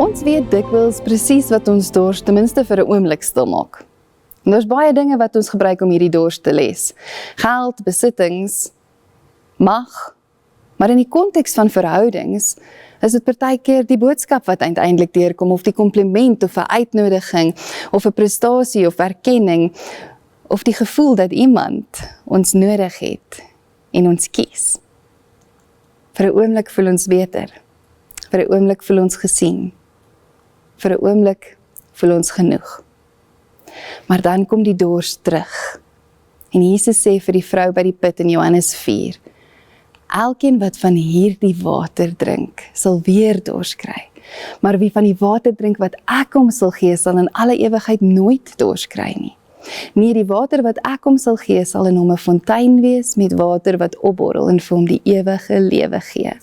Ons weet dikwels presies wat ons dors ten minste vir 'n oomblik stil maak. En daar's baie dinge wat ons gebruik om hierdie dors te les. Geld, besittings, mag, maar in die konteks van verhoudings is dit partykeer die boodskap wat uiteindelik deurkom, of die kompliment, of 'n uitnodiging, of 'n prestasie, of erkenning, of die gevoel dat iemand ons nodig het en ons kies. Vir 'n oomblik voel ons beter, vir 'n oomblik voel ons gesien, vir 'n oomblik voel ons genoeg. Maar dan kom die dors terug. En Jesus sê vir die vrou by die put in Johannes 4, elkeen wat van hierdie water drink, sal weer dors kry. Maar wie van die water drink wat ek hom sal gee, sal in alle ewigheid nooit dors kry nie. Nee, die water wat ek hom sal gee, sal in hom 'n fontein wees met water wat opborrel en vir hom die ewige lewe gee.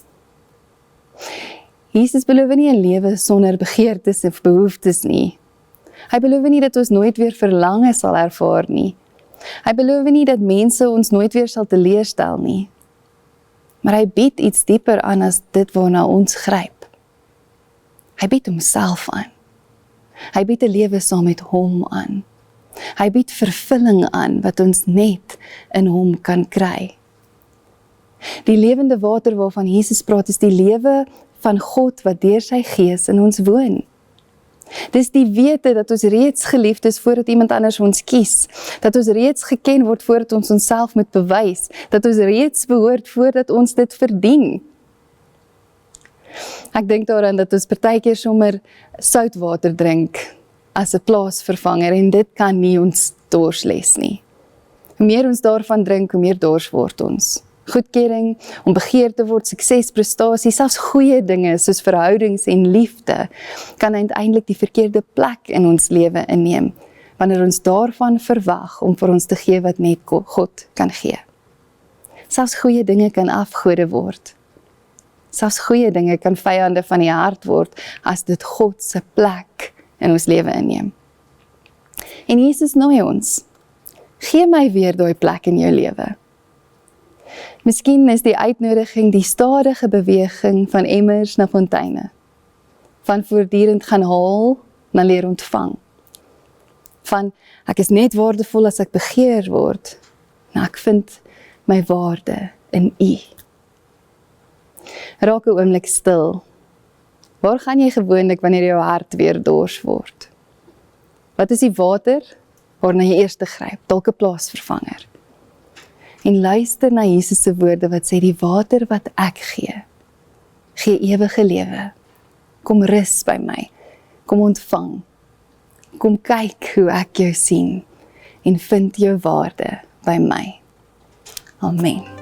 Jesus beloof nie 'n lewe sonder begeertes of behoeftes nie. Hy beloof nie dat ons nooit weer verlange sal ervaar nie. Hy beloof nie dat mense ons nooit weer sal teleurstel nie. Maar hy bied iets dieper aan as dit waarna ons gryp. Hy bied homself aan. Hy bied 'n lewe saam met hom aan. Hy bied vervulling aan wat ons net in hom kan kry. Die lewende water waarvan Jesus praat is die lewe van God wat deur sy gees in ons woon. Dis die wete dat ons reeds geliefd is voordat iemand anders ons kies, dat ons reeds geken word voordat ons onsself moet bewys, dat ons reeds behoort voordat ons dit verdien. Ek dink daaraan dat ons partykeer sommer soutwater drink as 'n plaasvervanger en dit kan nie ons dors les nie. Hoe meer ons daarvan drink, hoe meer dors word ons. Goedkeuring, om begeer te word, sukses, prestasie, selfs goeie dinge soos verhoudings en liefde, kan uiteindelik die verkeerde plek in ons lewe inneem, wanneer ons daarvan verwag om vir ons te gee wat net God kan gee. Selfs goeie dinge kan afgode word. Selfs goeie dinge kan vyande van die hart word, as dit God se plek in ons lewe inneem. En Jesus nooi ons, gee my weer daai plek in jou lewe. Miskien is die uitnodiging die stadige beweging van emmers na fonteine. Van voortdurend gaan haal na leer ontvang. Van ek is net waardevol as ek begeer word, nou ek vind my waarde in U. Raak 'n oomblik stil. Waar gaan jy gewoonlik wanneer jou hart weer dors word? Wat is die water waarna jy eers gryp? Dalk 'n plaasvervanger. En luister na Jesus se woorde wat sê, die water wat ek gee, gee ewige lewe. Kom rus by my, kom ontvang, kom kyk hoe ek jou sien, en vind jou waarde by my. Amen.